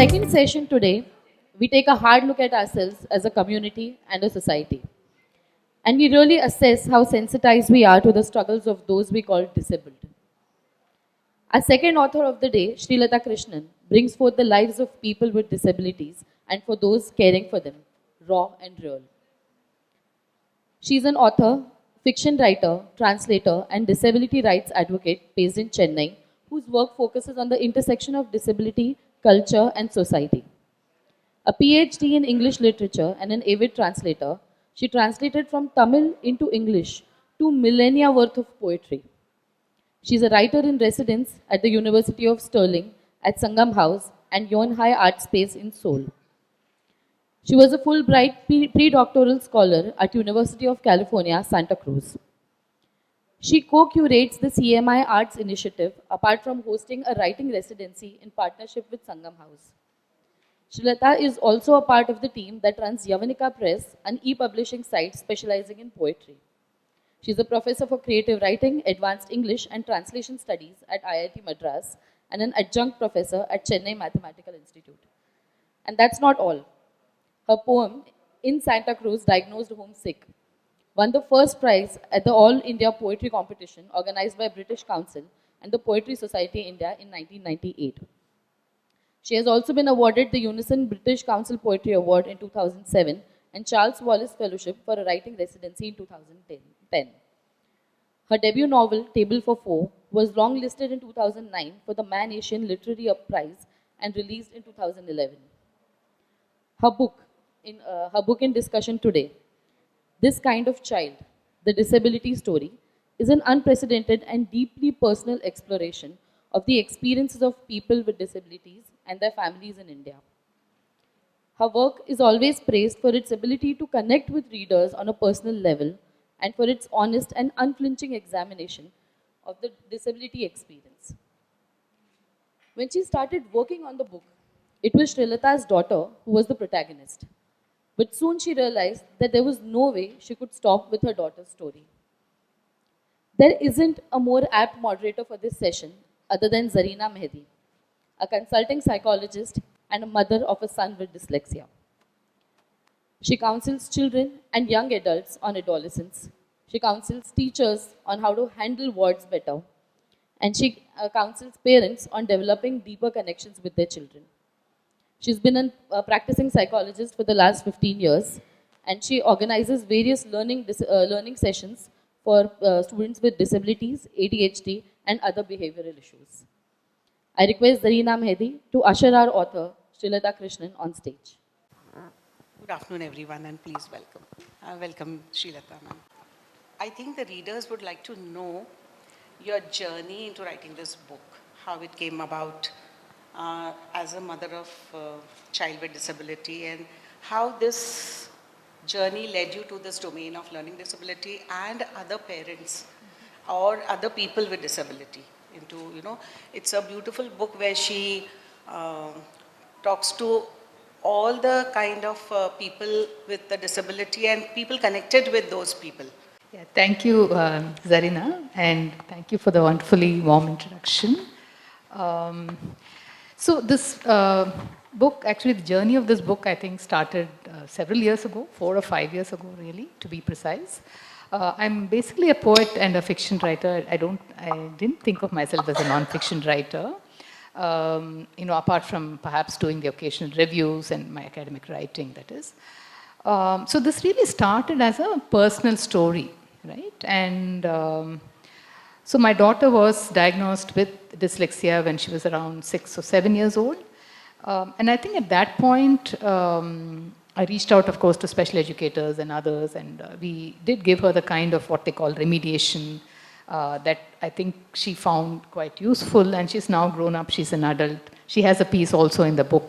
second session today, we take a hard look at ourselves as a community and a society. And we really assess how sensitized we are to the struggles of those we call disabled. Our second author of the day, Srilata Krishnan, brings forth the lives of people with disabilities and for those caring for them, raw and real. She is an author, fiction writer, translator, and disability rights advocate based in Chennai, whose work focuses on the intersection of disability, culture, and society. A PhD in English literature and an avid translator, she translated from Tamil into English 2 millennia worth of poetry. She is a writer in residence at the University of Stirling, at Sangam House, and Yon High Art Space in Seoul. She was a Fulbright pre-doctoral scholar at University of California, Santa Cruz. She co-curates the CMI Arts Initiative apart from hosting a writing residency in partnership with Sangam House. Srilata is also a part of the team that runs Yavanika Press, an e-publishing site specializing in poetry. She is a professor for creative writing, advanced English and translation studies at IIT Madras and an adjunct professor at Chennai Mathematical Institute. And that's not all. Her poem, In Santa Cruz, Diagnosed Homesick, won the first prize at the All India Poetry Competition organized by British Council and the Poetry Society India in 1998. She has also been awarded the Unison British Council Poetry Award in 2007 and Charles Wallace Fellowship for a writing residency in 2010. Her debut novel, Table for Four, was longlisted in 2009 for the Man Asian Literary Prize and released in 2011. Her book in discussion today, This Kind of Child, The Disability Story, is an unprecedented and deeply personal exploration of the experiences of people with disabilities and their families in India. Her work is always praised for its ability to connect with readers on a personal level and for its honest and unflinching examination of the disability experience. When she started working on the book, it was Srilata's daughter who was the protagonist. But soon she realized that there was no way she could stop with her daughter's story. There isn't a more apt moderator for this session other than Zarina Mehdi, a consulting psychologist and a mother of a son with dyslexia. She counsels children and young adults on adolescence. She counsels teachers on how to handle words better. And she counsels parents on developing deeper connections with their children. She's been a practicing psychologist for the last 15 years, and she organizes various learning sessions for students with disabilities, ADHD, and other behavioral issues. I request Zarina Mehdi to usher our author, Srilata Krishnan, on stage. Good afternoon, everyone, and please welcome. Welcome, Srilata, ma'am. I think the readers would like to know your journey into writing this book, how it came about as a mother of a child with disability, and how this journey led you to this domain of learning disability and other parents or other people with disability. It's a beautiful book where she talks to all the kind of people with the disability and people connected with those people. Yeah, thank you, Zarina, and thank you for the wonderfully warm introduction. So this book, actually the journey of this book, I think started several years ago, 4 or 5 years ago really, to be precise. I'm basically a poet and a fiction writer. I didn't think of myself as a non-fiction writer, apart from perhaps doing the occasional reviews and my academic writing, that is. So this really started as a personal story, right? And so my daughter was diagnosed with dyslexia when she was around 6 or 7 years old. And I think at that point, I reached out, of course, to special educators and others, and we did give her the kind of what they call remediation that I think she found quite useful, and she's now grown up, she's an adult. She has a piece also in the book.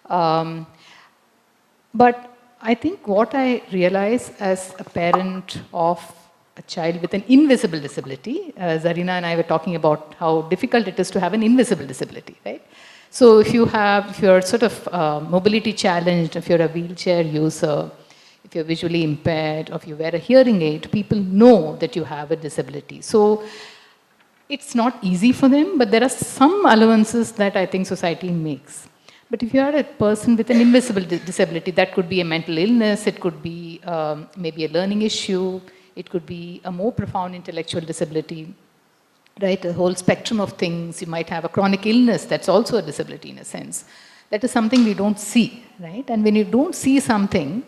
But I think what I realize as a parent of a child with an invisible disability, Zarina and I were talking about how difficult it is to have an invisible disability, right? So if you're sort of mobility challenged, if you're a wheelchair user, if you're visually impaired, or if you wear a hearing aid, people know that you have a disability. So it's not easy for them, but there are some allowances that I think society makes. But if you are a person with an invisible disability, that could be a mental illness, it could be maybe a learning issue, it could be a more profound intellectual disability, right? A whole spectrum of things. You might have a chronic illness, that's also a disability in a sense. That is something we don't see, right? And when you don't see something,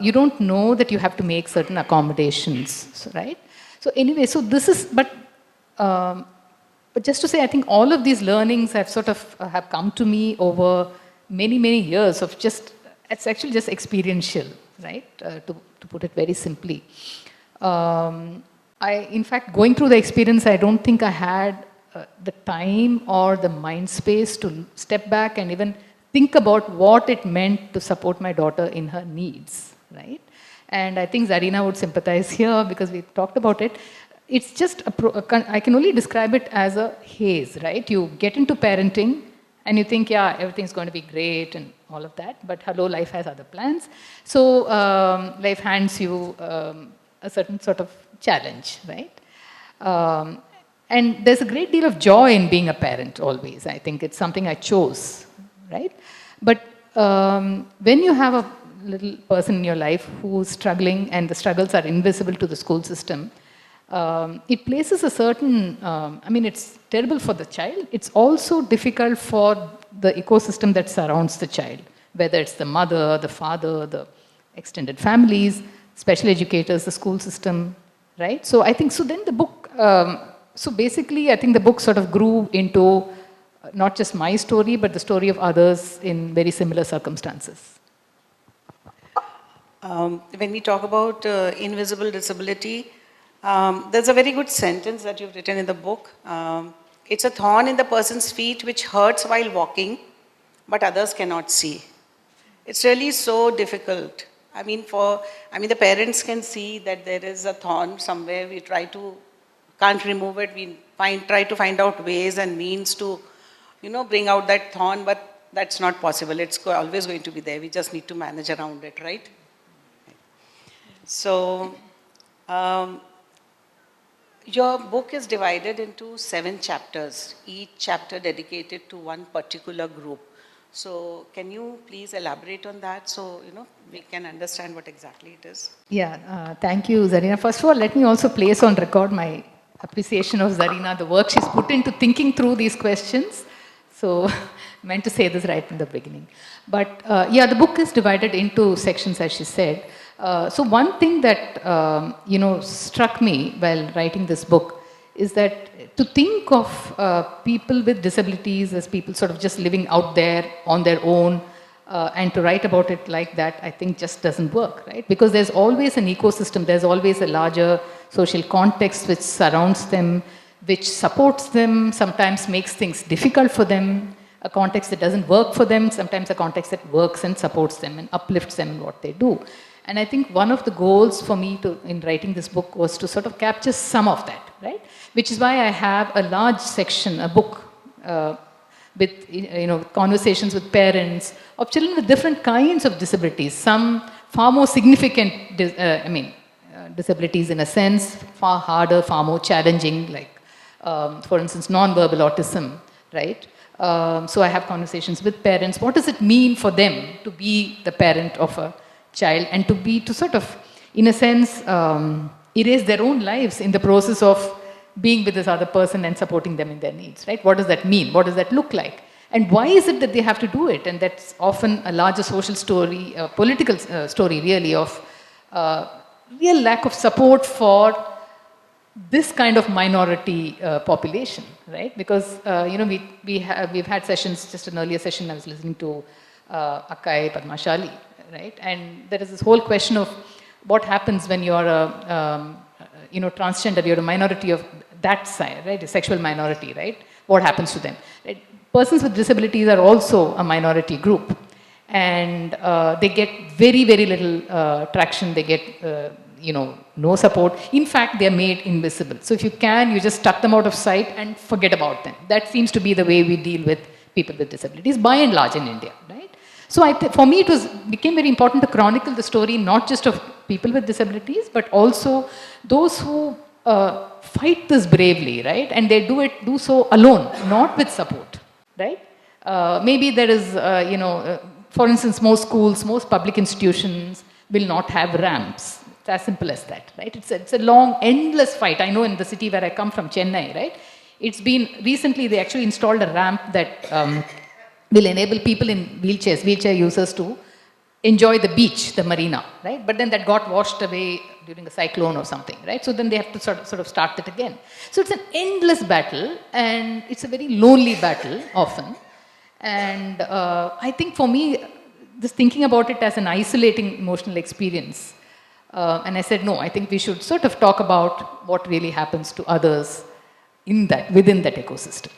you don't know that you have to make certain accommodations, right? So anyway, so this is, but just to say, I think all of these learnings have sort of have come to me over many, many years of just, it's actually just experiential, right? To put it very simply. In fact, going through the experience, I don't think I had the time or the mind space to step back and even think about what it meant to support my daughter in her needs, right? And I think Zarina would sympathize here because we talked about it. It's just, I can only describe it as a haze, right? You get into parenting and you think, yeah, everything's going to be great and all of that, but hello, life has other plans. So life hands you a certain sort of challenge, right? And there's a great deal of joy in being a parent always. I think it's something I chose, right? But when you have a little person in your life who's struggling and the struggles are invisible to the school system, it places a certain, I mean, it's terrible for the child. It's also difficult for the ecosystem that surrounds the child, whether it's the mother, the father, the extended families, special educators, the school system, right? So I think, so then the book, so basically I think the book sort of grew into not just my story, but the story of others in very similar circumstances. When we talk about invisible disability, there's a very good sentence that you've written in the book. It's a thorn in the person's feet which hurts while walking, but others cannot see. It's really so difficult. I mean, the parents can see that there is a thorn somewhere. We can't remove it. We try to find out ways and means to, bring out that thorn, but that's not possible. It's always going to be there. We just need to manage around it, right? So, your book is divided into 7 chapters, each chapter dedicated to one particular group. So can you please elaborate on that so, we can understand what exactly it is? Yeah, thank you, Zarina. First of all, let me also place on record my appreciation of Zarina, the work she's put into thinking through these questions. So I meant to say this right from the beginning. But yeah, the book is divided into sections, as she said. So one thing that, struck me while writing this book is that to think of people with disabilities as people sort of just living out there on their own and to write about it like that, I think just doesn't work, right? Because there's always an ecosystem, there's always a larger social context which surrounds them, which supports them, sometimes makes things difficult for them, a context that doesn't work for them, sometimes a context that works and supports them and uplifts them in what they do. And I think one of the goals for me in writing this book was to sort of capture some of that, right? Which is why I have a large section, a book with conversations with parents of children with different kinds of disabilities. Some far more significant, disabilities in a sense, far harder, far more challenging, like for instance, non-verbal autism, right? So I have conversations with parents. What does it mean for them to be the parent of a child and to sort of, in a sense, erase their own lives in the process of being with this other person and supporting them in their needs, right? What does that mean? What does that look like? And why is it that they have to do it? And that's often a larger social story, political story really of real lack of support for this kind of minority population, right? Because, we've had sessions, just an earlier session I was listening to Akai Padmashali, right? And there is this whole question of what happens when you're a, transgender, you're a minority of that side, right? A sexual minority, right? What happens to them? Right? Persons with disabilities are also a minority group. And they get very, very little traction. They get, no support. In fact, they're made invisible. So if you can, you just tuck them out of sight and forget about them. That seems to be the way we deal with people with disabilities, by and large in India, right? So for me, it became very important to chronicle the story, not just of people with disabilities, but also those who fight this bravely, right? And they do so alone, not with support, right? Maybe there is, for instance, most schools, most public institutions will not have ramps. It's as simple as that, right? It's a long, endless fight. I know in the city where I come from, Chennai, right? It's been, recently they actually installed a ramp that will enable people in wheelchairs, wheelchair users to enjoy the beach, the marina, right? But then that got washed away during a cyclone or something, right? So then they have to sort of start it again. So it's an endless battle, and it's a very lonely battle often. And I think for me, just thinking about it as an isolating emotional experience, and I said, no, I think we should sort of talk about what really happens to others within that ecosystem,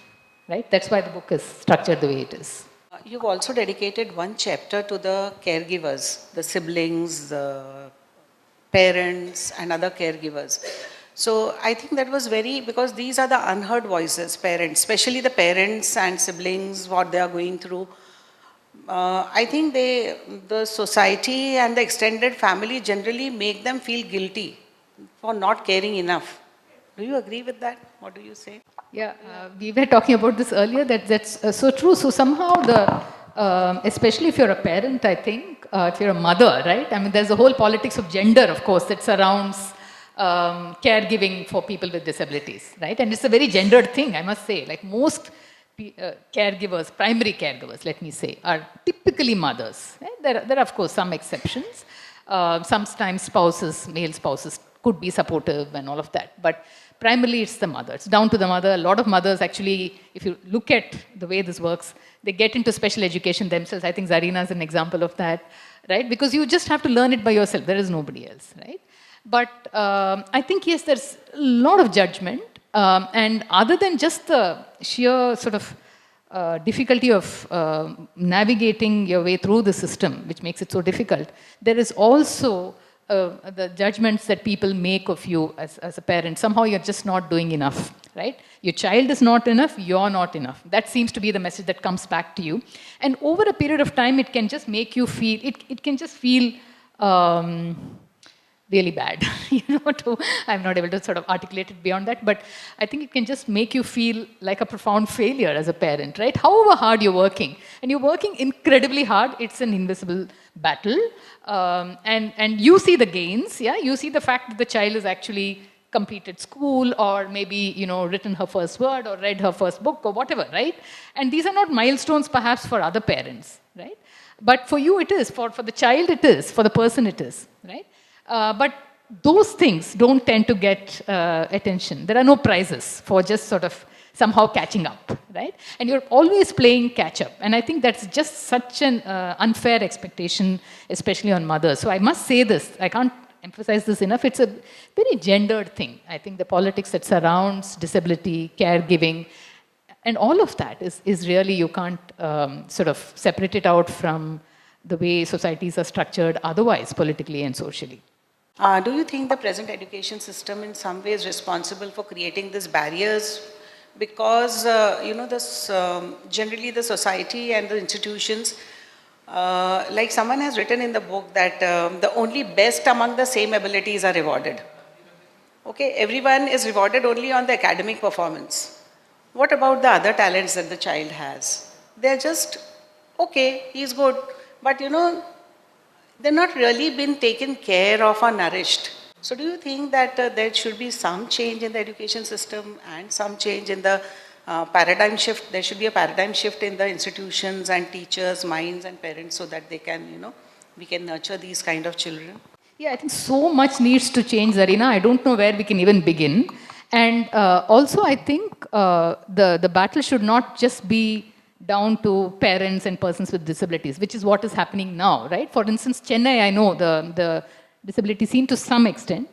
right? That's why the book is structured the way it is. You've also dedicated one chapter to the caregivers, the siblings, the parents, and other caregivers. So I think that was because these are the unheard voices, parents, especially the parents and siblings, what they are going through. I think the society and the extended family generally make them feel guilty for not caring enough. Do you agree with that? What do you say? Yeah, we were talking about this earlier, that's so true. So somehow especially if you're a parent, I think, if you're a mother, right? I mean, there's a whole politics of gender, of course, that surrounds caregiving for people with disabilities, right? And it's a very gendered thing, I must say. Like most caregivers, primary caregivers, let me say, are typically mothers. Right? There are, of course, some exceptions. Sometimes male spouses could be supportive and all of that. But primarily it's the mother. It's down to the mother. A lot of mothers actually, if you look at the way this works, they get into special education themselves. I think Zarina is an example of that, right? Because you just have to learn it by yourself. There is nobody else, right? But I think, yes, there's a lot of judgment. And other than just the sheer sort of difficulty of navigating your way through the system, which makes it so difficult, there is also the judgments that people make of you as a parent. Somehow you're just not doing enough, right? Your child is not enough, you're not enough. That seems to be the message that comes back to you. And over a period of time, it can just make you feel, it can just feel really bad. I'm not able to sort of articulate it beyond that, but I think it can just make you feel like a profound failure as a parent, right? However hard you're working, and you're working incredibly hard, it's an invisible battle. And you see the gains, yeah? You see the fact that the child has actually completed school, or maybe, written her first word, or read her first book, or whatever, right? And these are not milestones perhaps for other parents, right? But for you it is, for the child it is, for the person it is, right? But those things don't tend to get attention. There are no prizes for just sort of somehow catching up, right? And you're always playing catch up. And I think that's just such an unfair expectation, especially on mothers. So I must say this, I can't emphasize this enough, it's a very gendered thing. I think the politics that surrounds disability, caregiving, and all of that is really, you can't sort of separate it out from the way societies are structured otherwise, politically and socially. Do you think the present education system in some way is responsible for creating these barriers? Because, generally the society and the institutions, like someone has written in the book that the only best among the same abilities are rewarded. Okay, everyone is rewarded only on the academic performance. What about the other talents that the child has? They're just, okay, he's good, but they're not really been taken care of or nourished. So do you think that there should be some change in the education system and some change in the paradigm shift? There should be a paradigm shift in the institutions and teachers' minds and parents, so that they can, we can nurture these kind of children? Yeah, I think so much needs to change, Zarina. I don't know where we can even begin. And also, I think the battle should not just be down to parents and persons with disabilities, which is what is happening now, right? For instance, Chennai, I know the disability scene to some extent,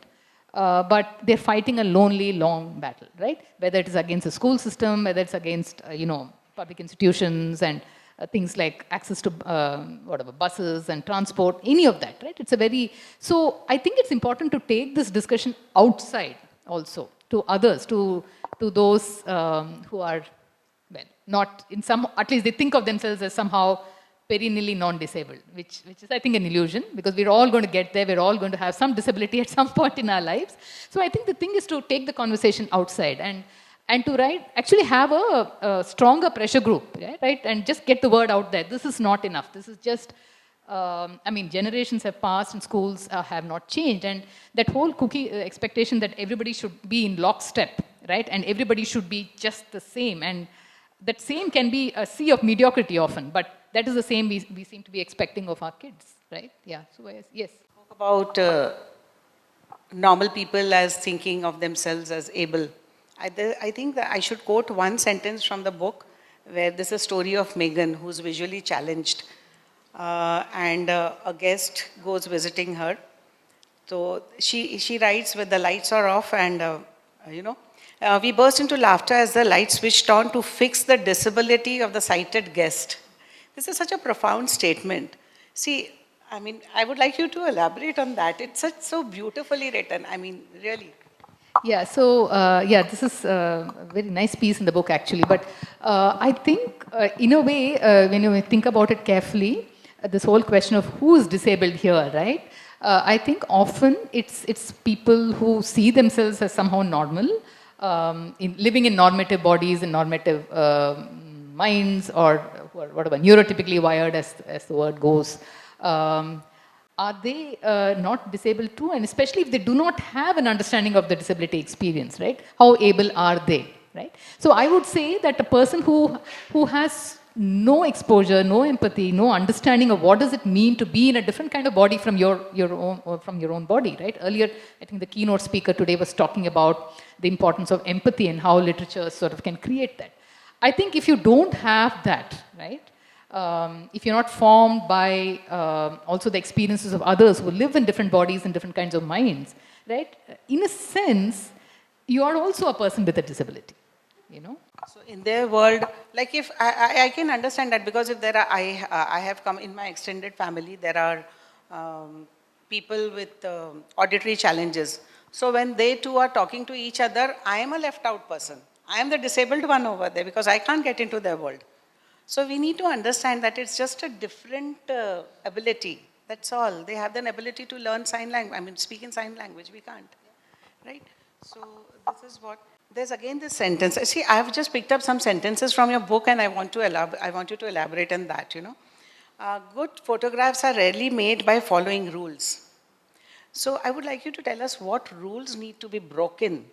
but they're fighting a lonely, long battle, right? Whether it is against the school system, whether it's against, public institutions and things like access to buses and transport, any of that, right? So I think it's important to take this discussion outside also, to others, to those who are, well, not in some, at least they think of themselves as somehow perennially non-disabled, which is, I think, an illusion, because we're all going to get there, we're all going to have some disability at some point in our lives. So I think the thing is to take the conversation outside. And and to actually have a stronger pressure group, right? And just get the word out there. This is not enough. This is just, I mean, generations have passed and schools have not changed. And that whole cookie expectation that everybody should be in lockstep, right? And everybody should be just the same. And that same can be a sea of mediocrity often, but that is the same we seem to be expecting of our kids, right? Yeah, so yes. Talk about normal people as thinking of themselves as able. I think that I should quote one sentence from the book where there's a story of Megan who's visually challenged and a guest goes visiting her. So she writes when the lights are off and, we burst into laughter as the light switched on to fix the disability of the sighted guest. This is such a profound statement. See, I mean, I would like you to elaborate on that. It's so beautifully written. I mean, really. Yeah, so this is a very nice piece in the book actually. But I think in a way, when you think about it carefully, this whole question of who is disabled here, right? I think often it's people who see themselves as somehow normal, living in normative bodies and normative minds, or whatever, neurotypically wired as the word goes. Are they not disabled too? And especially if they do not have an understanding of the disability experience, right? How able are they, right? So I would say that a person who has no exposure, no empathy, no understanding of what does it mean to be in a different kind of body from your own body, right? Earlier, I think the keynote speaker today was talking about the importance of empathy and how literature sort of can create that. I think if you don't have that, right? If you're not formed by also the experiences of others who live in different bodies and different kinds of minds, right? In a sense, you are also a person with a disability, you know? So in their world, like if I can understand that, because if there are, I have come in my extended family, there are people with auditory challenges. So when they two are talking to each other, I am a left out person. I am the disabled one over there because I can't get into their world. So we need to understand that it's just a different ability. That's all. They have an ability to learn sign language. I mean, speak in sign language. We can't, right? So this is what. There's again this sentence. See, I've just picked up some sentences from your book, and I want you to elaborate on that. You know, good photographs are rarely made by following rules. So I would like you to tell us what rules need to be broken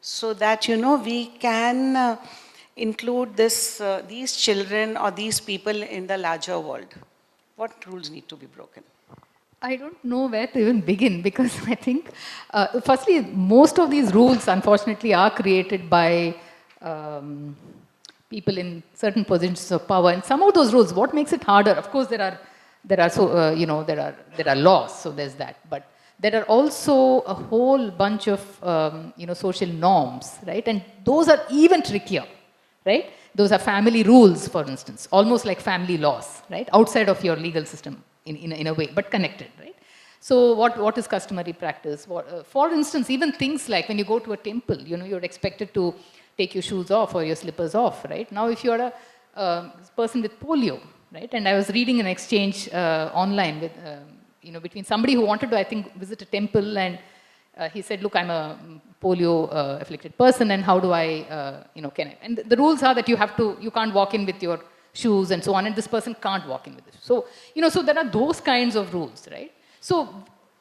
so that we can. Include these children or these people in the larger world? What rules need to be broken? I don't know where to even begin, because I think, firstly, most of these rules, unfortunately, are created by people in certain positions of power. And some of those rules, what makes it harder? Of course, there are laws, so there's that. But there are also a whole bunch of social norms, right? And those are even trickier. Right? Those are family rules, for instance, almost like family laws, right? Outside of your legal system in a way, but connected, right? So what is customary practice? For instance, even things like when you go to a temple, you're expected to take your shoes off or your slippers off, right? Now, if you're a person with polio, right? And I was reading an exchange online with, between somebody who wanted to, I think, visit a temple, and he said, look, I'm a polio afflicted person, and how do I, can I? And the rules are that you can't walk in with your shoes and so on, and this person can't walk in with it. So, so there are those kinds of rules, right? So,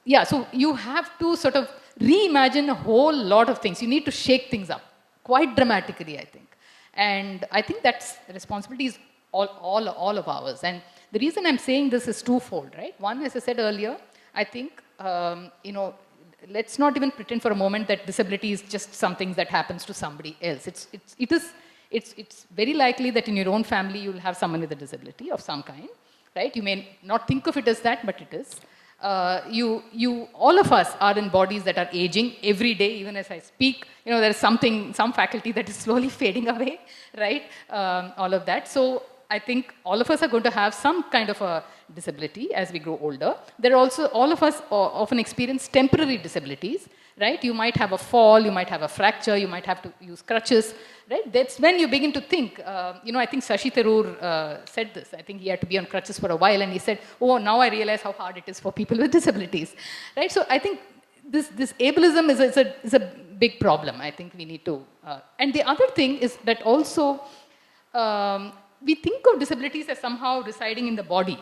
yeah, so you have to sort of reimagine a whole lot of things. You need to shake things up quite dramatically, I think. And I think that's the responsibility is all of ours. And the reason I'm saying this is twofold, right? One, as I said earlier, I think, let's not even pretend for a moment that disability is just something that happens to somebody else. It's very likely that in your own family you'll have someone with a disability of some kind, right? You may not think of it as that, but it is. All of us are in bodies that are aging every day, even as I speak. There's some faculty that is slowly fading away, right? All of that. So I think all of us are going to have some kind of a disability as we grow older. There are also, all of us often experience temporary disabilities, right? You might have a fall, you might have a fracture, you might have to use crutches, right? That's when you begin to think, I think Shashi Tharoor said this. I think he had to be on crutches for a while, and he said, oh, now I realize how hard it is for people with disabilities, right? So I think this ableism is a big problem. I think we need to, and the other thing is that also, we think of disabilities as somehow residing in the body,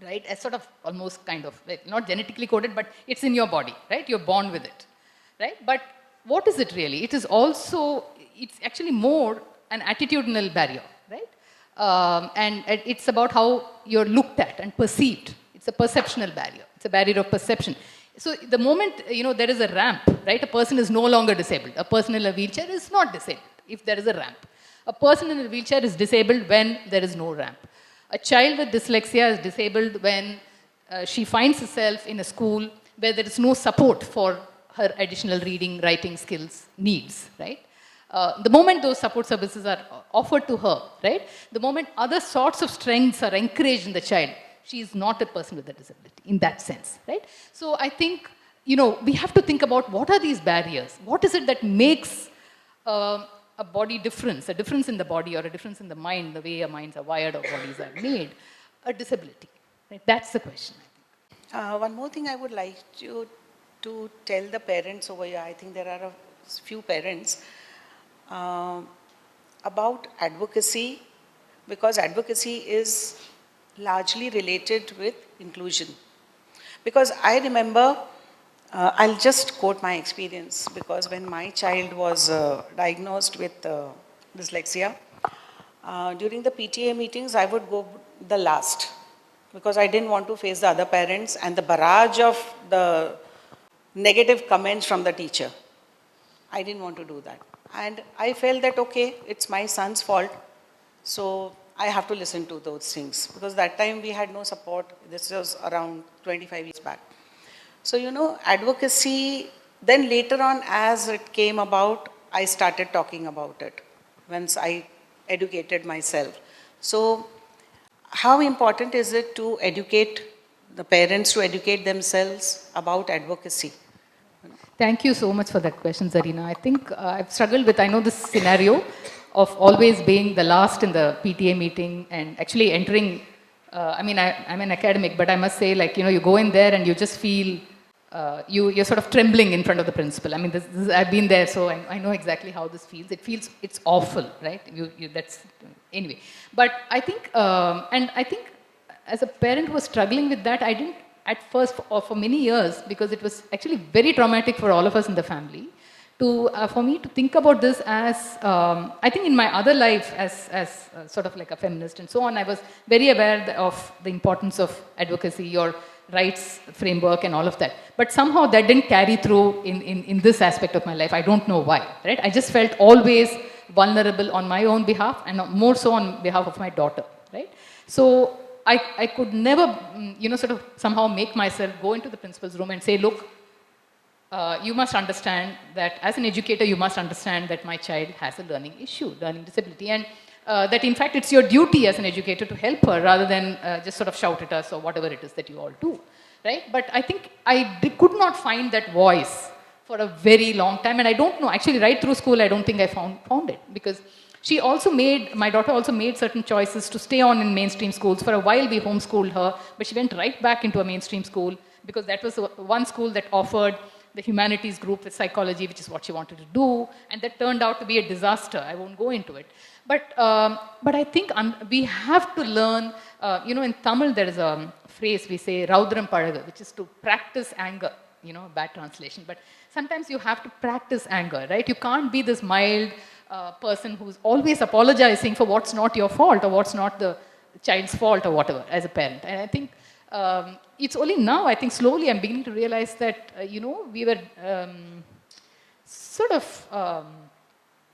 right? As sort of almost kind of, not genetically coded, but it's in your body, right? You're born with it, right? But what is it really? It is also, it's actually more an attitudinal barrier, right? And it's about how you're looked at and perceived. It's a perceptional barrier. It's a barrier of perception. So the moment, there is a ramp, right? A person is no longer disabled. A person in a wheelchair is not disabled if there is a ramp. A person in a wheelchair is disabled when there is no ramp. A child with dyslexia is disabled when she finds herself in a school where there is no support for her additional reading, writing skills, needs, right? The moment those support services are offered to her, right? The moment other sorts of strengths are encouraged in the child, she is not a person with a disability in that sense, right? So I think, we have to think about what are these barriers? What is it that makes a body difference, a difference in the body or a difference in the mind, the way our minds are wired or bodies are made, a disability, right? That's the question, I think. One more thing I would like you to tell the parents over here, I think there are a few parents, about advocacy, because advocacy is largely related with inclusion. Because I remember, I'll just quote my experience, because when my child was diagnosed with dyslexia, during the PTA meetings, I would go the last, because I didn't want to face the other parents and the barrage of the negative comments from the teacher. I didn't want to do that. And I felt that, okay, it's my son's fault, so I have to listen to those things. Because that time we had no support. This was around 25 years back. So, advocacy, then later on as it came about, I started talking about it once I educated myself. So, how important is it to educate the parents, to educate themselves about advocacy? Thank you so much for that question, Zarina. I think I've struggled with, I know this scenario of always being the last in the PTA meeting and actually entering, I'm an academic, but I must say, you go in there and you just feel, you're sort of trembling in front of the principal. I've been there, so I know exactly how this feels. It's awful, right? Anyway. But I think, and I think as a parent who was struggling with that, I didn't, at first, for many years, because it was actually very traumatic for all of us in the family, for me to think about this as, I think in my other life as sort of like a feminist and so on, I was very aware of the importance of advocacy, your rights framework and all of that. But somehow that didn't carry through in this aspect of my life. I don't know why, right? I just felt always vulnerable on my own behalf and more so on behalf of my daughter, right? So I could never, sort of somehow make myself go into the principal's room and say, look, you must understand that as an educator, you must understand that my child has a learning issue, learning disability, and that in fact it's your duty as an educator to help her rather than just sort of shout at us or whatever it is that you all do, right? But I think could not find that voice for a very long time, and I don't know, actually right through school, I don't think I found it, because my daughter also made certain choices to stay on in mainstream schools. For a while we homeschooled her, but she went right back into a mainstream school because that was one school that offered the humanities group with psychology, which is what she wanted to do, and that turned out to be a disaster. I won't go into it. But I think we have to learn, in Tamil there is a phrase we say, Raudram Palaga, which is to practice anger, bad translation. But sometimes you have to practice anger, right? You can't be this mild person who's always apologizing for what's not your fault or what's not the child's fault or whatever as a parent. And I think it's only now, I think slowly I'm beginning to realize that, we were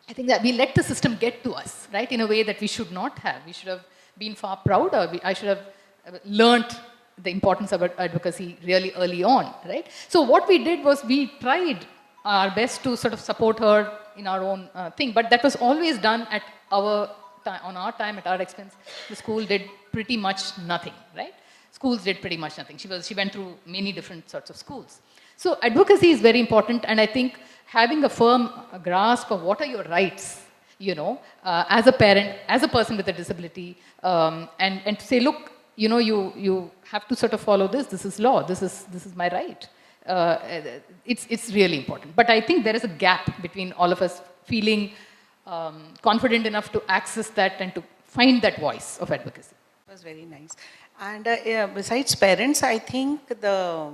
I think that we let the system get to us, right, in a way that we should not have. We should have been far prouder. I should have learnt the importance of advocacy really early on, right? So what we did was we tried our best to sort of support her in our own thing, but that was always done at on our time, at our expense. The school did pretty much nothing, right? Schools did pretty much nothing. She went through many different sorts of schools. So advocacy is very important, and I think having a firm grasp of what are your rights, as a parent, as a person with a disability, and to say, look, you have to sort of follow this. This is law. This is my right. uh, it's really important. But I think there is a gap between all of us feeling confident enough to access that and to find that voice of advocacy. It was very nice. And yeah, besides parents, I think the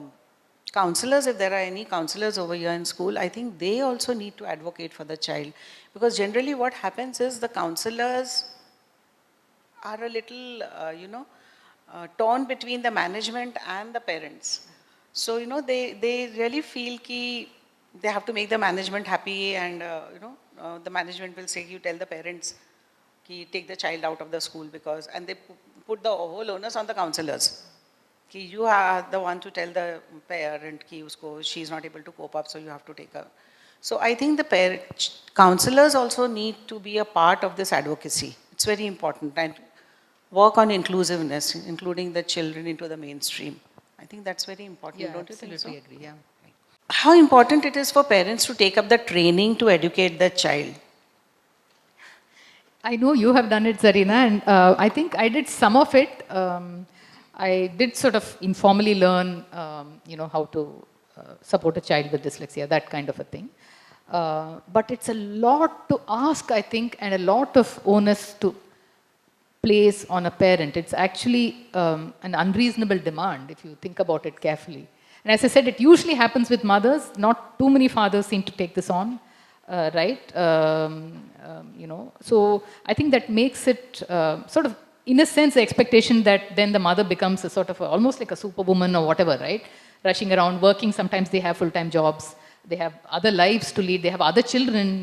counselors, if there are any counselors over here in school, I think they also need to advocate for the child. Because generally what happens is the counselors are a little, torn between the management and the parents. So, they really feel ki they have to make the management happy and, the management will say, you tell the parents ki take the child out of the school because, and they put the whole onus on the counselors. Ki you are the one to tell the parent ki usko, she is not able to cope up, so you have to take her. So I think the counselors also need to be a part of this advocacy. It's very important. And work on inclusiveness, including the children into the mainstream. I think that's very important, Yeah, don't you think so? absolutely agree, yeah. How important it is for parents to take up the training to educate the child? I know you have done it, Zarina, and I think I did some of it. I did sort of informally learn, how to support a child with dyslexia, that kind of a thing. But it's a lot to ask, I think, and a lot of onus to place on a parent. It's actually an unreasonable demand if you think about it carefully. And as I said, it usually happens with mothers. Not too many fathers seem to take this on, right? So I think that makes it sort of, in a sense, the expectation that then the mother becomes a sort of almost like a superwoman or whatever, right? Rushing around, working. Sometimes they have full-time jobs. They have other lives to lead. They have other children,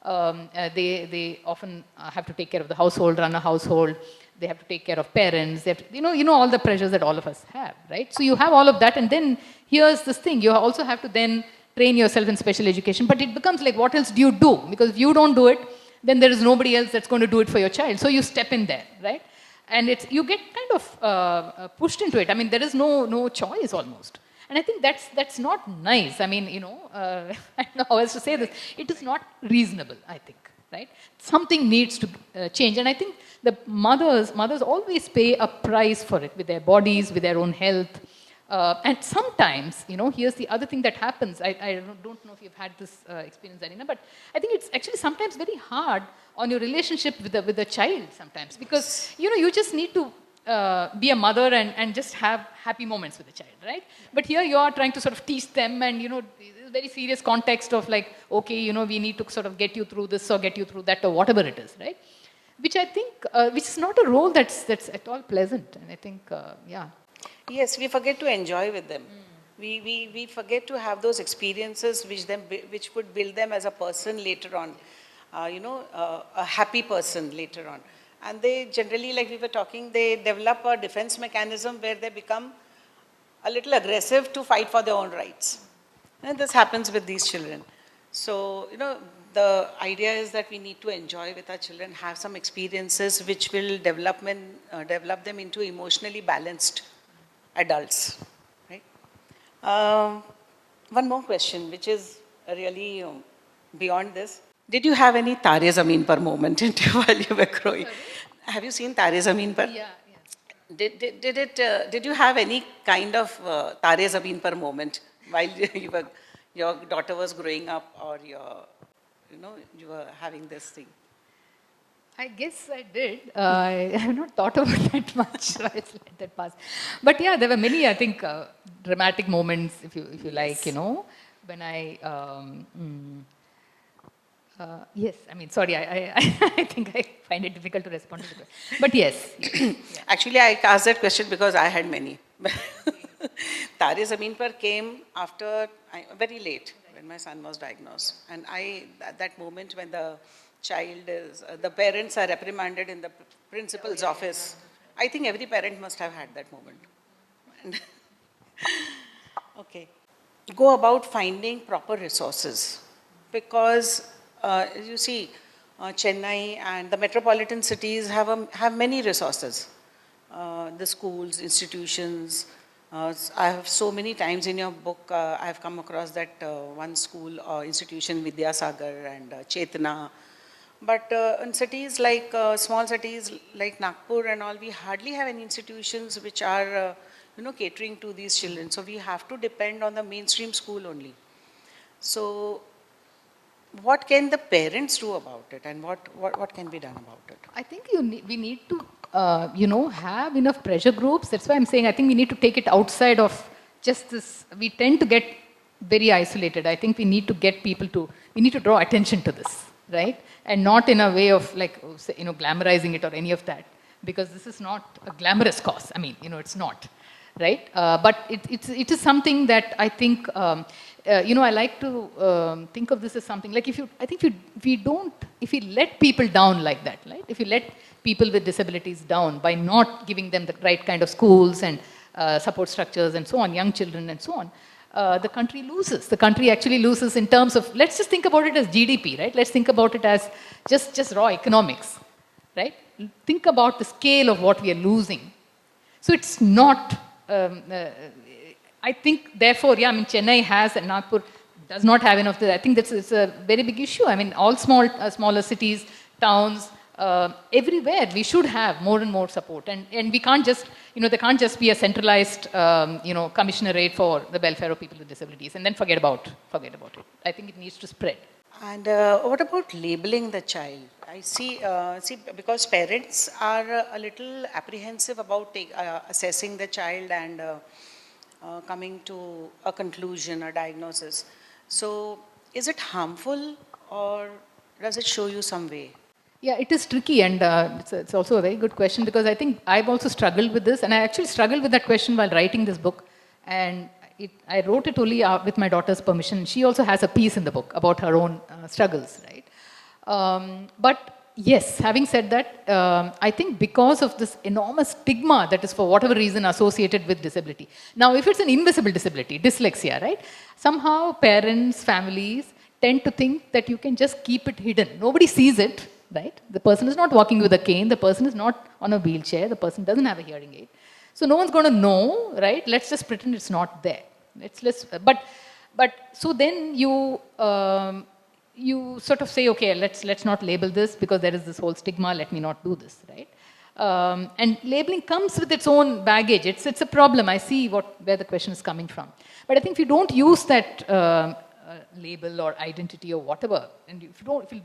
they often have to take care of the household, run a household. They have to take care of parents. They have to, all the pressures that all of us have, right? So you have all of that, and then here's this thing: you also have to then train yourself in special education. But it becomes like, what else do you do? Because if you don't do it, then there is nobody else that's going to do it for your child. So you step in there, right? And you get kind of pushed into it. I mean, there is no choice almost. And I think that's not nice. I mean, I don't know how else to say this. It is not reasonable, I think, right? Something needs to change. And I think the mothers always pay a price for it with their bodies, with their own health. And sometimes, here's the other thing that happens. I don't know if you've had this experience, Arina, but I think it's actually sometimes very hard on your relationship with the child sometimes. Because, you just need to be a mother and just have happy moments with the child, right? But here you are trying to sort of teach them and, this very serious context of like, okay, we need to sort of get you through this or get you through that or whatever it is, right? Which I think, which is not a role that's at all pleasant. And I think, yeah. Yes, we forget to enjoy with them. We forget to have those experiences which would build them as a person later on, a happy person later on. And they generally, like we were talking, they develop a defense mechanism where they become a little aggressive to fight for their own rights. And this happens with these children. So, the idea is that we need to enjoy with our children, have some experiences which will develop them into emotionally balanced adults. Right? One more question, which is really beyond this. Did you have any Tare Zameen Par moment while you were growing? Have you seen Tare Zameen Par? Yeah. Did you have any kind of Tare Zameen Par moment while your daughter was growing up, or you were having this thing? I guess I did. I have not thought about that much. So I just let that pass. But yeah, there were many, I think, dramatic moments, if you like, when yes, I mean, sorry, I think I find it difficult to respond to it. But yes. Yeah. Actually, I asked that question because I had many. Tare Zameen Par came after, very late, when my son was diagnosed. And that moment when the child is, the parents are reprimanded in the principal's office. I think every parent must have had that moment. And okay. Go about finding proper resources. Because, you see, Chennai and the metropolitan cities have many resources. The schools, institutions. I have so many times in your book, I have come across that one school or institution, Vidyasagar and Chetna. But in cities like, small cities like Nagpur and all, we hardly have any institutions which are, catering to these children. So we have to depend on the mainstream school only. So what can the parents do about it, and what can be done about it? I think we need to, have enough pressure groups. That's why I'm saying I think we need to take it outside of just this. We tend to get very isolated. I think we need to get people to, we need to draw attention to this, right? And not in a way of like, glamorizing it or any of that. Because this is not a glamorous cause. I mean, it's not, right? But it is something that I think, I like to think of this as something like if we let people down like that, right? If you let people with disabilities down by not giving them the right kind of schools and support structures and so on, young children and so on, the country loses. The country actually loses in terms of, let's just think about it as GDP, right? Let's think about it as just raw economics, right? Think about the scale of what we are losing. So it's not, I think, therefore, Chennai has and Nagpur does not have enough. I think it's a very big issue. I mean, all smaller cities, towns, everywhere, we should have more and more support. And we can't just, there can't just be a centralized, commissionerate for the welfare of people with disabilities and then forget about it. I think it needs to spread. And what about labeling the child? I see, because parents are a little apprehensive about assessing the child and coming to a conclusion, a diagnosis. So is it harmful or does it show you some way? Yeah, it is tricky, and it's also a very good question, because I think I've also struggled with this, and I actually struggled with that question while writing this book. And I wrote it only with my daughter's permission. She also has a piece in the book about her own struggles, right? But yes, having said that, I think because of this enormous stigma that is for whatever reason associated with disability. Now, if it's an invisible disability, dyslexia, right? Somehow parents, families tend to think that you can just keep it hidden. Nobody sees it, right? The person is not walking with a cane. The person is not on a wheelchair. The person doesn't have a hearing aid. So no one's going to know, right? Let's just pretend it's not there. But so then you sort of say, okay, let's not label this because there is this whole stigma. Let me not do this, right? And labeling comes with its own baggage. It's a problem. I see where the question is coming from. But I think if you don't use that label or identity or whatever, and if you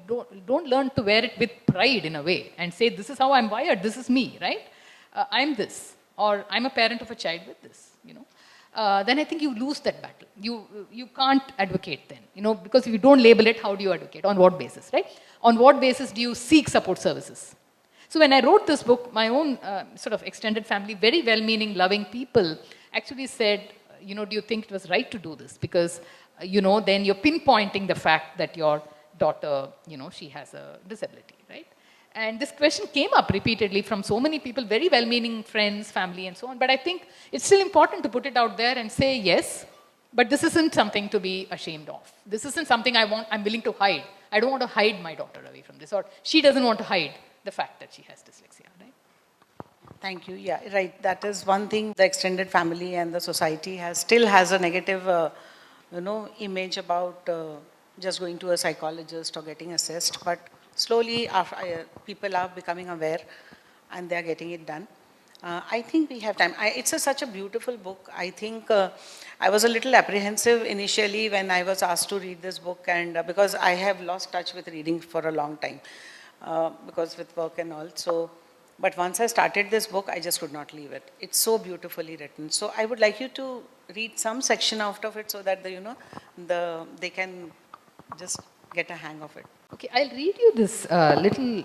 don't learn to wear it with pride in a way and say, this is how I'm wired, this is me, right? I'm this, or I'm a parent of a child with this, then I think you lose that battle. You can't advocate then, because if you don't label it, how do you advocate? On what basis, right? On what basis do you seek support services? So when I wrote this book, my own sort of extended family, very well-meaning, loving people actually said, do you think it was right to do this? Because, then you're pinpointing the fact that your daughter, she has a disability, right? And this question came up repeatedly from so many people, very well-meaning friends, family, and so on. But I think it's still important to put it out there and say, yes, but this isn't something to be ashamed of. This isn't something I'm willing to hide. I don't want to hide my daughter away from this, or she doesn't want to hide the fact that she has dyslexia, right? Thank you. Yeah, right. That is one thing the extended family and the society still has a negative, image about just going to a psychologist or getting assessed. But slowly, people are becoming aware and they are getting it done. I think we have time. It's such a beautiful book. I think I was a little apprehensive initially when I was asked to read this book, and because I have lost touch with reading for a long time, because with work and all. So, but once I started this book, I just could not leave it. It's so beautifully written. So I would like you to read some section out of it so that they can just get a hang of it. Okay, I'll read you this little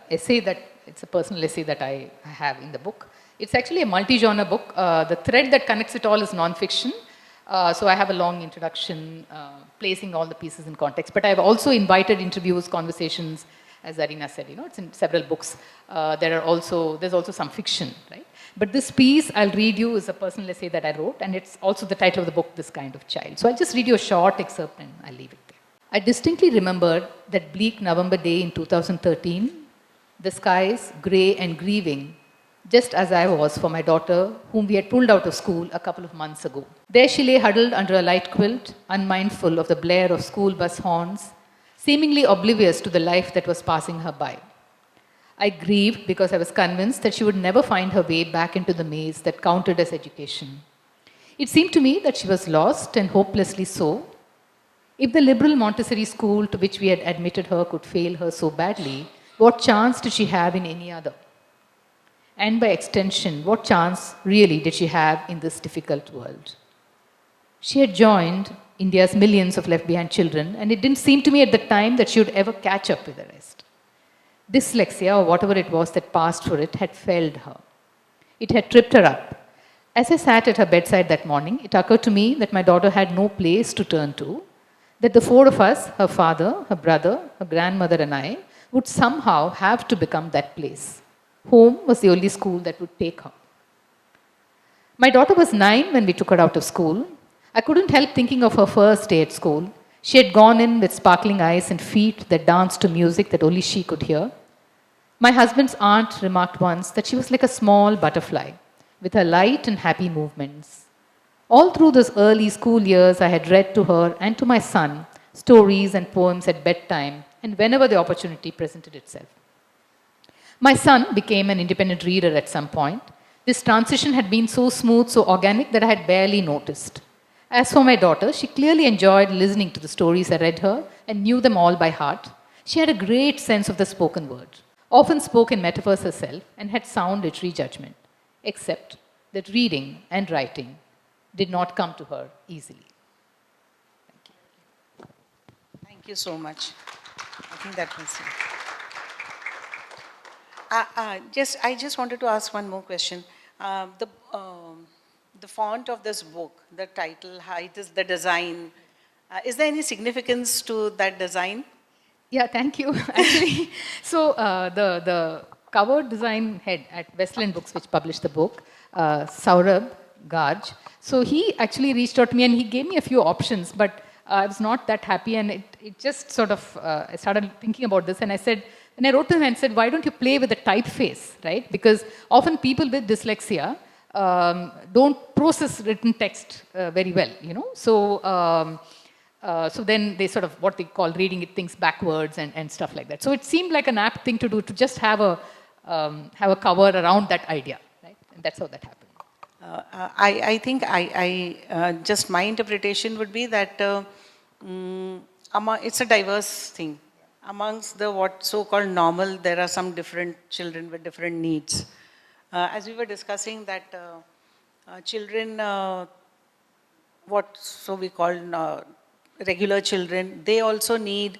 essay it's a personal essay that I have in the book. It's actually a multi-genre book. The thread that connects it all is non-fiction. So I have a long introduction placing all the pieces in context. But I've also invited interviews, conversations, as Zarina said, it's in several books. There's also some fiction, right? But this piece I'll read you is a personal essay that I wrote, and it's also the title of the book, This Kind of Child. So I'll just read you a short excerpt and I'll leave it there. I distinctly remember that bleak November day in 2013, the skies grey and grieving, just as I was for my daughter, whom we had pulled out of school a couple of months ago. There she lay huddled under a light quilt, unmindful of the blare of school bus horns, seemingly oblivious to the life that was passing her by. I grieved because I was convinced that she would never find her way back into the maze that counted as education. It seemed to me that she was lost and hopelessly so. If the liberal Montessori school to which we had admitted her could fail her so badly, what chance did she have in any other? And by extension, what chance really did she have in this difficult world? She had joined India's millions of left behind children, and it didn't seem to me at the time that she would ever catch up with the rest. Dyslexia, or whatever it was that passed for it, had failed her. It had tripped her up. As I sat at her bedside that morning, it occurred to me that my daughter had no place to turn to, that the four of us, her father, her brother, her grandmother, and I, would somehow have to become that place. Home was the only school that would take her. My daughter was 9 when we took her out of school. I couldn't help thinking of her first day at school. She had gone in with sparkling eyes and feet that danced to music that only she could hear. My husband's aunt remarked once that she was like a small butterfly, with her light and happy movements. All through those early school years, I had read to her and to my son stories and poems at bedtime and whenever the opportunity presented itself. My son became an independent reader at some point. This transition had been so smooth, so organic that I had barely noticed. As for my daughter, she clearly enjoyed listening to the stories I read her and knew them all by heart. She had a great sense of the spoken word, often spoke in metaphors herself, and had sound literary judgment, except that reading and writing did not come to her easily. Thank you so much. I think that was it. I just wanted to ask one more question. The font of this book, the title, height, is the design. Is there any significance to that design? Yeah, thank you. Actually, so the cover design head at Westland Books, which published the book, Saurabh Garg. So he actually reached out to me and he gave me a few options, but I was not that happy, and it just sort of I started thinking about this, and I said, and I wrote to him and said, why don't you play with the typeface, right? Because often people with dyslexia don't process written text very well, you know. So then they sort of what they call reading it things backwards and stuff like that. So it seemed like an apt thing to do, to just have a cover around that idea, right? And that's how that happened. I think just my interpretation would be that it's a diverse thing. Amongst the what so-called normal, there are some different children with different needs. As we were discussing that children, what so we call regular children, they also need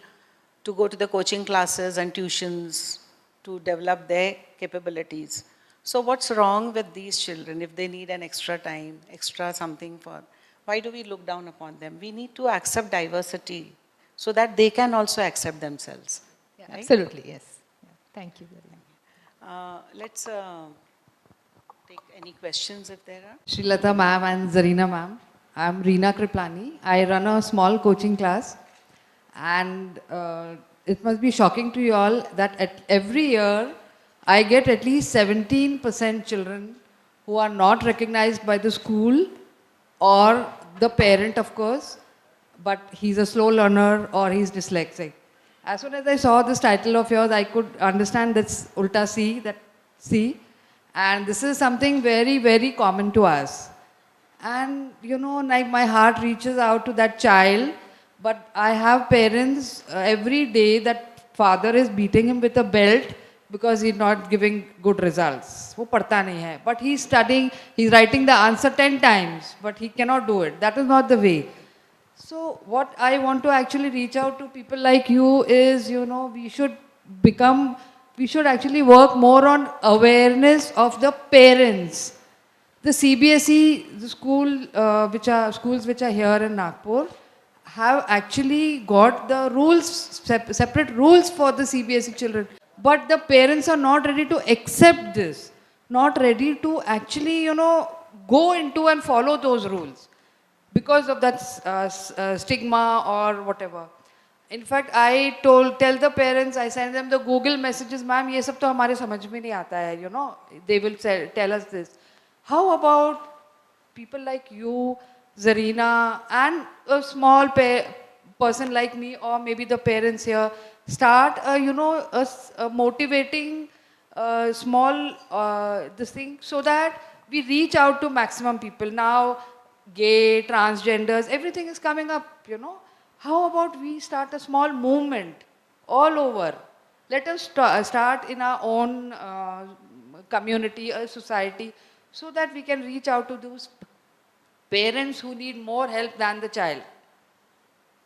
to go to the coaching classes and tuitions to develop their capabilities. So what's wrong with these children if they need an extra time, extra something for, why do we look down upon them? We need to accept diversity so that they can also accept themselves. Yeah, right? absolutely, yes. Yeah, thank you very much. Let's take any questions if there are. Srilata ma'am and Zarina ma'am. I'm Reena Kriplani. I run a small coaching class, and it must be shocking to you all that every year I get at least 17% children who are not recognized by the school or the parent, of course, but he's a slow learner or he's dyslexic. As soon as I saw this title of yours, I could understand that's Ulta C, that C, and this is something very, very common to us. And you know, like my heart reaches out to that child, but I have parents every day that father is beating him with a belt because he's not giving good results. वो पढ़ता नहीं है, but he's studying, he's writing the answer 10 times, but he cannot do it. That is not the way. So what I want to actually reach out to people like you is, you know, we should actually work more on awareness of the parents. The CBSE, the schools which are here in Nagpur, have actually got the rules, separate rules for the CBSE children. But the parents are not ready to accept this, not ready to actually, you know, go into and follow those rules because of that stigma or whatever. In fact, I tell the parents, I send them the Google messages, ma'am, ये सब तो हमारे समझ में नहीं आता है, you know, they will tell us this. How about people like you, Zarina, and a small person like me, or maybe the parents here, start, a motivating small this thing, so that we reach out to maximum people. Now, gay, transgenders, everything is coming up, you know. How about we start a small movement all over? Let us start in our own community, society, so that we can reach out to those parents who need more help than the child.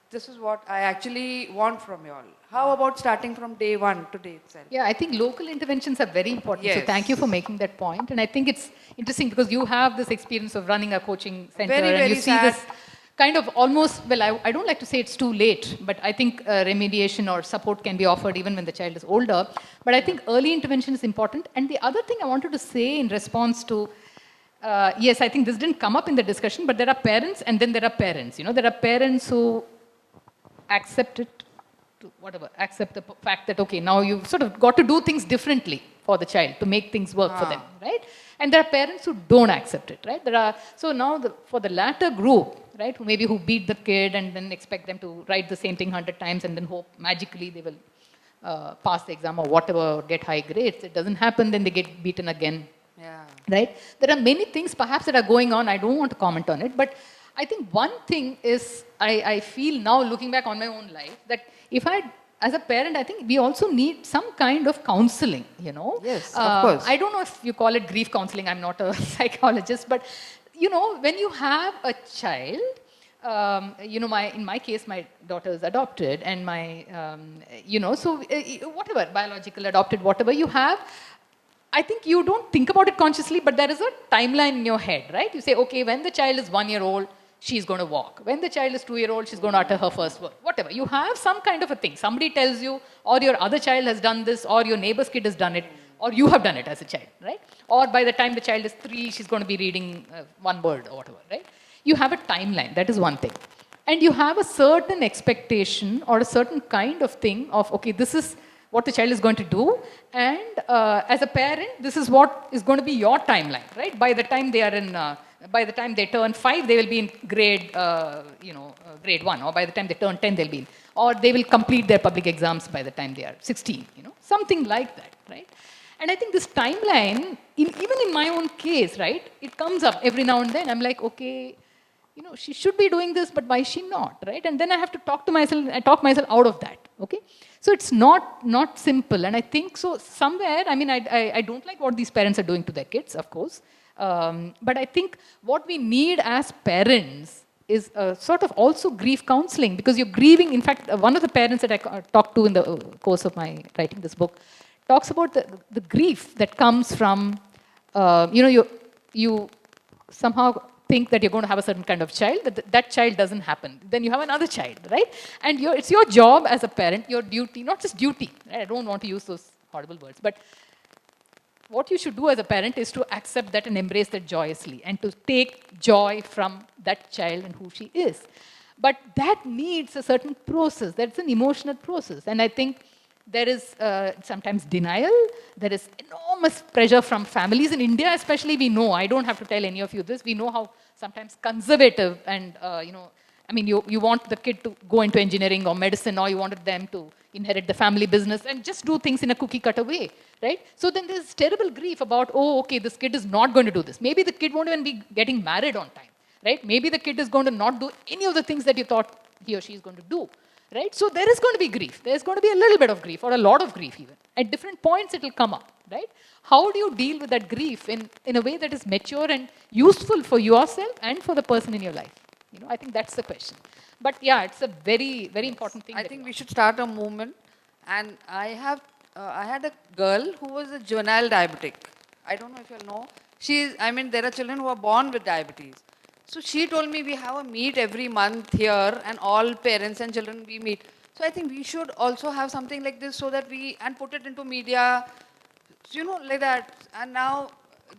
This is what I actually want from you all. How about starting from day one, today itself? Yeah, I think local interventions are very important. So Yes. thank you for making that point. And I think it's interesting because you have this experience of running a coaching center Very, and you very see sad. this kind of almost, well, I don't like to say it's too late, but I think remediation or support can be offered even when the child is older. But I think early intervention is important. And the other thing I wanted to say in response to yes, I think this didn't come up in the discussion, but there are parents and then there are parents. You know, there are parents who accept it, to whatever, accept the fact that, okay, now you've sort of got to do things differently for the child to make things work for them, right? And there are parents who don't accept it, right? There are, so now for the latter group, right, who maybe who beat the kid and then expect them to write the same thing 100 times and then hope magically they will pass the exam or whatever, or get high grades. It doesn't happen, then they get beaten again. Yeah. Right? There are many things perhaps that are going on. I don't want to comment on it, but I think one thing is I feel now looking back on my own life that if I, as a parent, I think we also need some kind of counseling, you know. Yes, of course. I don't know if you call it grief counseling. I'm not a psychologist, but you know, when you have a child, you know, in my case, my daughter is adopted, and my, you know, so whatever, biological, adopted, whatever you have, I think you don't think about it consciously, but there is a timeline in your head, right? You say, okay, when the child is 1 year old, she's going to walk. When the child is 2 year old, she's going to utter her first word. Whatever. You have some kind of a thing. Somebody tells you, or your other child has done this, or your neighbor's kid has done it, or you have done it as a child, right? Or by the time the child is 3, she's going to be reading one word or whatever, right? You have a timeline. That is one thing. And you have a certain expectation or a certain kind of thing of, okay, this is what the child is going to do, and as a parent, this is what is going to be your timeline, right? By the time they are in, by the time they turn 5, they will be in grade, grade 1, or by the time they turn 10, they'll be in, or they will complete their public exams by the time they are 16, you know, something like that, right? And I think this timeline, even in my own case, right, it comes up every now and then. I'm like, okay, you know, she should be doing this, but why is she not, right? And then I have to talk myself out of that, okay? So it's not simple, and I think so somewhere, I mean, I don't like what these parents are doing to their kids, of course, but I think what we need as parents is sort of also grief counseling, because you're grieving. In fact, one of the parents that I talked to in the course of my writing this book talks about the grief that comes from, you somehow think that you're going to have a certain kind of child, that child doesn't happen. Then you have another child, right? And it's your job as a parent, your duty, not just duty, right? I don't want to use those horrible words, but what you should do as a parent is to accept that and embrace that joyously, and to take joy from that child and who she is. But that needs a certain process. That's an emotional process. And I think there is sometimes denial. There is enormous pressure from families. In India especially, we know, I don't have to tell any of you this, we know how sometimes conservative and, I mean, you want the kid to go into engineering or medicine, or you wanted them to inherit the family business and just do things in a cookie cutter way, right? So then there's terrible grief about, oh, okay, this kid is not going to do this. Maybe the kid won't even be getting married on time, right? Maybe the kid is going to not do any of the things that you thought he or she is going to do. Right? So there is going to be grief. There's going to be a little bit of grief, or a lot of grief even. At different points it will come up, right? How do you deal with that grief in a way that is mature and useful for yourself and for the person in your life? You know, I think that's the question. But yeah, it's a very, very important thing. I think we should start a movement. And I had a girl who was a juvenile diabetic. I don't know if you know. There are children who are born with diabetes. So she told me we have a meet every month here, and all parents and children we meet. So I think we should also have something like this, so that and put it into media, you know, like that. And now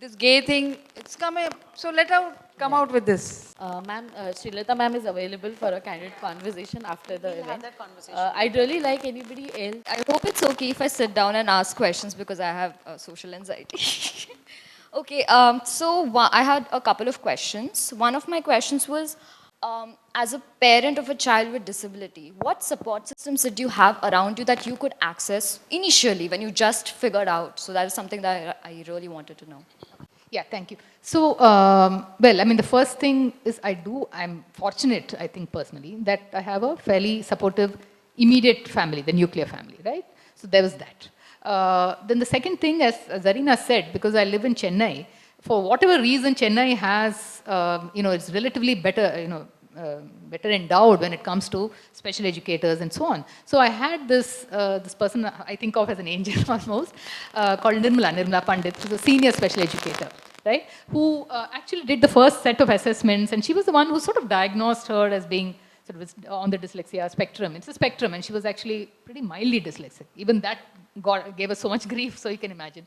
this gay thing, it's coming. So let her come out with this. Ma'am, Srilata ma'am is available for a candid conversation after the event. Have that conversation. I'd really like anybody else. I hope it's okay if I sit down and ask questions, because I have social anxiety. Okay, I had a couple of questions. One of my questions was, as a parent of a child with disability, what support systems did you have around you that you could access initially when you just figured out? So that is something that I really wanted to know. Yeah, thank you. So, well, I mean, the first thing is I'm fortunate, I think personally, that I have a fairly supportive, immediate family, the nuclear family, right? So there was that. Then the second thing, as Zarina said, because I live in Chennai, for whatever reason, Chennai has, it's relatively better, better endowed when it comes to special educators and so on. So I had this person I think of as an angel almost, called Nirmala Pandit, who's a senior special educator, right? Who actually did the first set of assessments, and she was the one who sort of diagnosed her as being sort of on the dyslexia spectrum. It's a spectrum, and she was actually pretty mildly dyslexic. Even that gave us so much grief, so you can imagine.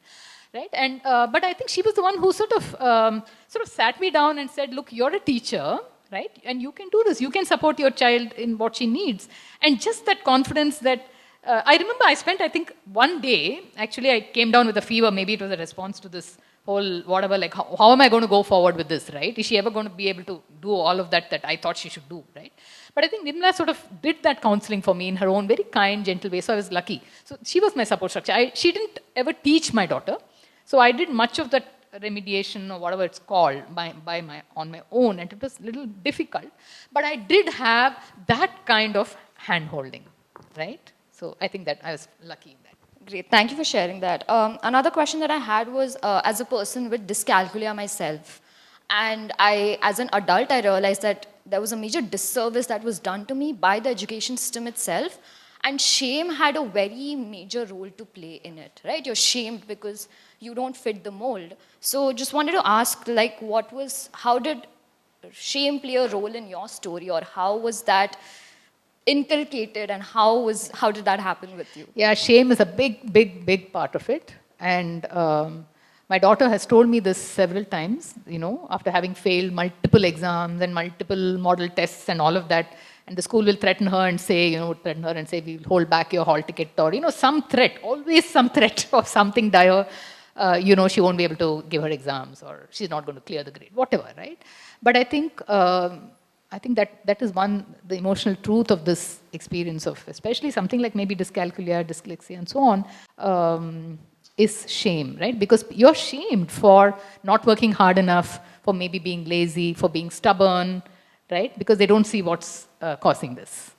Right? And but I think she was the one who sort of sat me down and said, "Look, you're a teacher, right? And you can do this. You can support your child in what she needs." And just that confidence that I remember I spent, I think, one day. Actually, I came down with a fever. Maybe it was a response to this whole whatever. Like, how am I going to go forward with this? Right? Is she ever going to be able to do all of that I thought she should do? Right? But I think Nirmala sort of did that counseling for me in her own very kind, gentle way. So I was lucky. So she was my support structure. She didn't ever teach my daughter. So I did much of that remediation or whatever it's called on my own, and it was a little difficult. But I did have that kind of hand-holding, right? So I think that I was lucky in that. Great, thank you for sharing that. Another question that I had was, as a person with dyscalculia myself, and as an adult, I realized that there was a major disservice that was done to me by the education system itself, and shame had a very major role to play in it, right? You're shamed because you don't fit the mold. So just wanted to ask, like, how did shame play a role in your story, or how was that inculcated, and how did that happen with you? Yeah, shame is a big part of it. And my daughter has told me this several times, after having failed multiple exams and multiple model tests and all of that. And the school will threaten her and say, we'll hold back your hall ticket, or, some threat, always some threat of something dire. She won't be able to give her exams, or she's not going to clear the grade, whatever, right? But I think that is the emotional truth of this experience of, especially something like maybe dyscalculia, dyslexia, and so on, is shame, right? Because you're shamed for not working hard enough, for maybe being lazy, for being stubborn, right? Because they don't see what's causing this.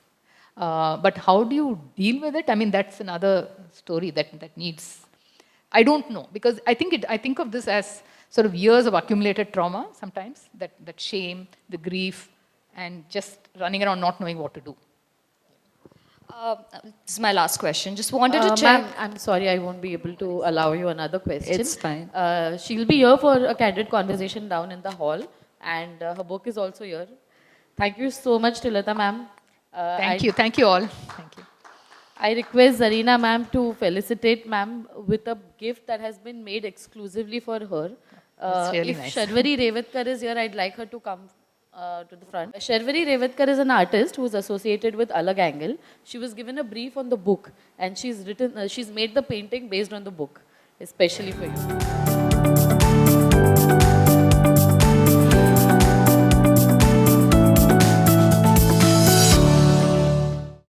But how do you deal with it? I mean, that's another story that needs. I don't know, because I think of this as sort of years of accumulated trauma sometimes, that shame, the grief, and just running around not knowing what to do. This is my last question. Just wanted to check. Ma'am, I'm sorry, I won't be able to allow you another question. It's fine. She'll be here for a candid conversation down in the hall, and her book is also here. Thank you so much, Srilata ma'am. Thank you all. Thank you. I request Zarina ma'am to felicitate ma'am with a gift that has been made exclusively for her. That's really if nice. Sharvari Revatkar is here, I'd like her to come to the front. Sharvari Revatkar is an artist who is associated with Alag Angle. She was given a brief on the book, and she's made the painting based on the book, especially for you.